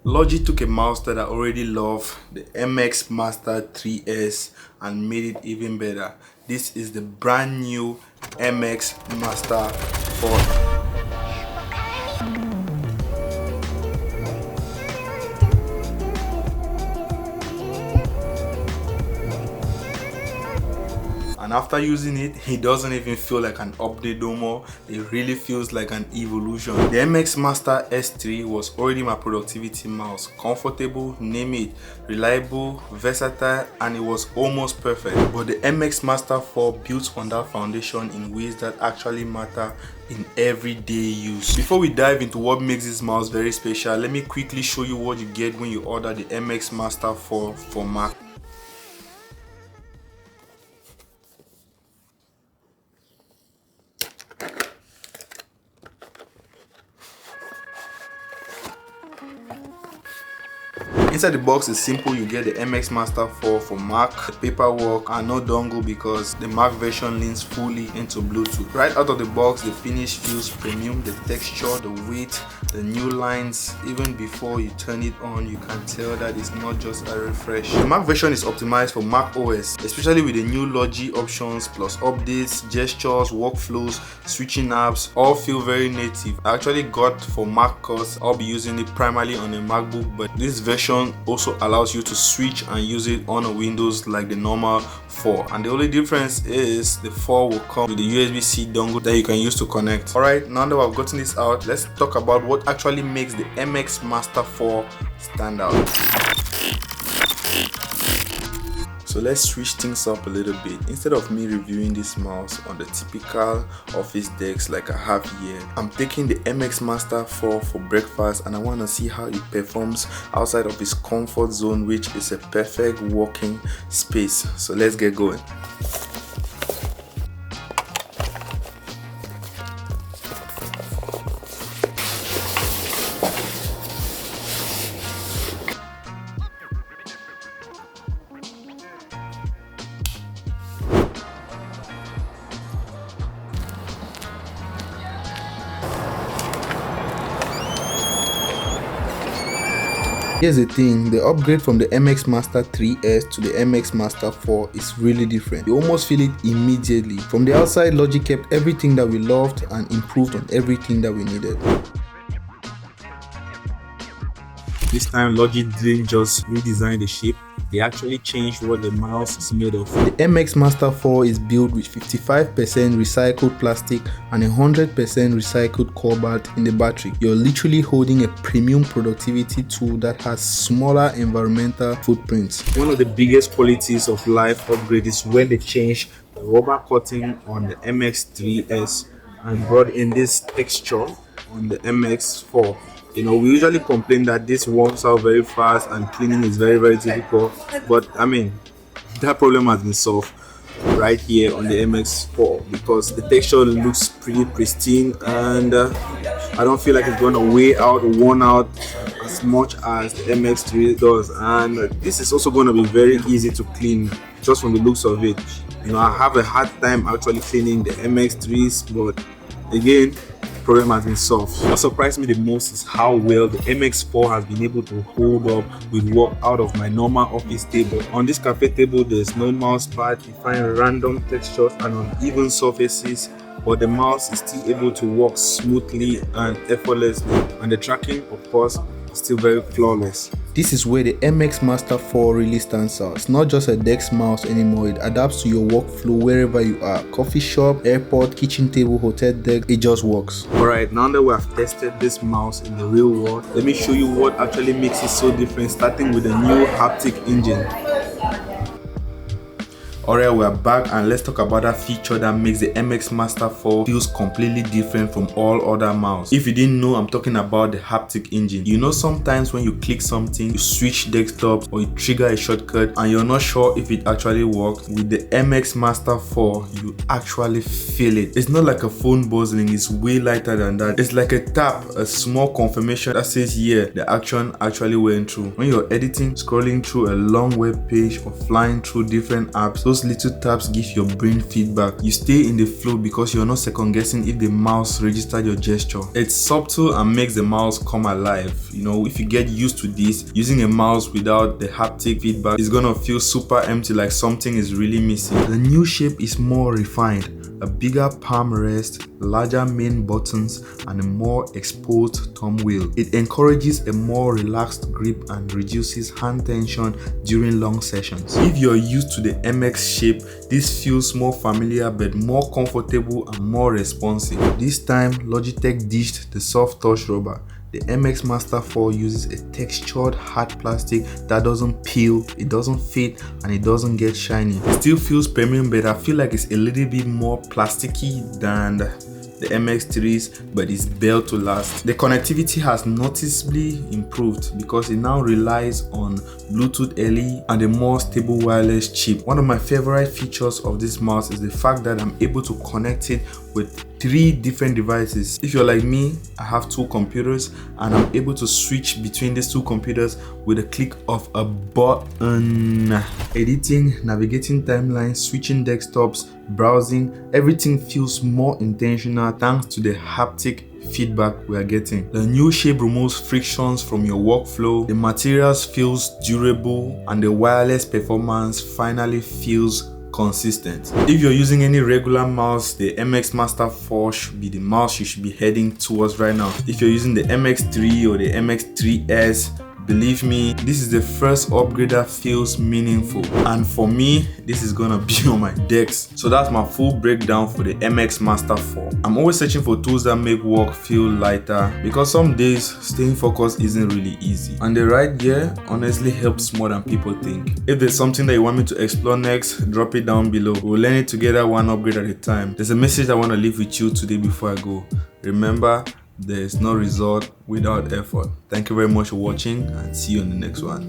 Logi took a mouse that I already love, the MX Master 3S, and made it even better. This is the brand new MX Master 4. And after using it, it doesn't even feel like an update no more. It really feels like an evolution. The MX Master S3 was already my productivity mouse. Comfortable, name it, reliable, versatile, and it was almost perfect. But the MX Master 4 built on that foundation in ways that actually matter in everyday use. Before we dive into what makes this mouse very special, let me quickly show you what you get when you order the MX Master 4 for Mac. Inside the box is simple. You get the MX Master 4 for Mac, the paperwork, and no dongle because the Mac version leans fully into Bluetooth. Right out of the box, the finish feels premium. The texture, the weight, the new lines, even before you turn it on, you can tell that it's not just a refresh. The Mac version is optimized for Mac OS, especially with the new Logi options plus updates, gestures, workflows, switching apps, all feel very native. I actually got for Mac because I'll be using it primarily on a MacBook, but this version also allows you to switch and use it on a Windows like the normal 4, and the only difference is the 4 will come with the USB-C dongle that you can use to connect. Alright, now that I've gotten this out, let's talk about what actually makes the MX Master 4 stand out. So let's switch things up a little bit. Instead of me reviewing this mouse on the typical office decks like I have here, I'm taking the MX Master 4 for breakfast, and I want to see how it performs outside of its comfort zone, which is a perfect working space. So let's get going. Here's the thing, the upgrade from the MX Master 3S to the MX Master 4 is really different. You almost feel it immediately. From the outside, Logi kept everything that we loved and improved on everything that we needed. This time Logi didn't just redesign the shape, they actually changed what the mouse is made of. The MX Master 4 is built with 55% recycled plastic and 100% recycled cobalt in the battery. You're literally holding a premium productivity tool that has smaller environmental footprints. One of the biggest qualities of life upgrade is when they changed the rubber coating on the MX3S and brought in this texture on the MX4. You know, we usually complain that this warms out very fast and cleaning is very difficult, but I mean, that problem has been solved right here on the MX4 because the texture looks pretty pristine, and I don't feel like it's going to weigh out or worn out as much as the MX3 does. And this is also going to be very easy to clean just from the looks of it. You know, I have a hard time actually cleaning the MX3s, but again, problem has been solved. What surprised me the most is how well the MX4 has been able to hold up with work out of my normal office table. On this cafe table, there's no mouse pad. You find random textures and uneven surfaces, but the mouse is still able to work smoothly and effortlessly, and the tracking, of course, is still very flawless. This is where the MX Master 4 really stands out. It's not just a desk mouse anymore, it adapts to your workflow wherever you are. Coffee shop, airport, kitchen table, hotel deck, it just works. Alright, now that we have tested this mouse in the real world, let me show you what actually makes it so different, starting with the new haptic engine. Alright, we're back, and let's talk about that feature that makes the MX Master 4 feels completely different from all other mouse. If you didn't know, I'm talking about the haptic engine. You know, sometimes when you click something, you switch desktops or you trigger a shortcut and you're not sure if it actually works. With the MX Master 4, you actually feel it. It's not like a phone buzzing, it's way lighter than that. It's like a tap, a small confirmation that says, yeah, the action actually went through. When you're editing, scrolling through a long web page or flying through different apps, those those little taps give your brain feedback. You stay in the flow because you're not second guessing if the mouse registered your gesture. It's subtle and makes the mouse come alive. You know, if you get used to this, using a mouse without the haptic feedback is gonna feel super empty, like something is really missing. The new shape is more refined. A bigger palm rest, larger main buttons, and a more exposed thumb wheel. It encourages a more relaxed grip and reduces hand tension during long sessions. If you're used to the MX shape, this feels more familiar but more comfortable and more responsive. This time, Logitech ditched the soft touch rubber. The MX Master 4 uses a textured hard plastic that doesn't peel, it doesn't fade, and it doesn't get shiny. It still feels premium, but I feel like it's a little bit more plasticky than the MX3s, but it's built to last. The connectivity has noticeably improved because it now relies on Bluetooth LE and a more stable wireless chip. One of my favorite features of this mouse is the fact that I'm able to connect it with 3 different devices. If you're like me, I have 2 computers and I'm able to switch between these 2 computers with a click of a button. Editing, navigating timelines, switching desktops, browsing, everything feels more intentional thanks to the haptic feedback we are getting. The new shape removes frictions from your workflow, the materials feels durable, and the wireless performance finally feels consistent. If you're using any regular mouse, the MX Master 4 should be the mouse you should be heading towards right now. If you're using the MX3 or the MX3S, believe me, this is the first upgrade that feels meaningful, and for me, this is gonna be on my desk. So that's my full breakdown for the MX Master 4. I'm always searching for tools that make work feel lighter because some days staying focused isn't really easy, and the right gear honestly helps more than people think. If there's something that you want me to explore next, drop it down below. We'll learn it together, one upgrade at a time. There's a message I want to leave with you today before I go. Remember, there is no result without effort. Thank you very much for watching and see you on the next one.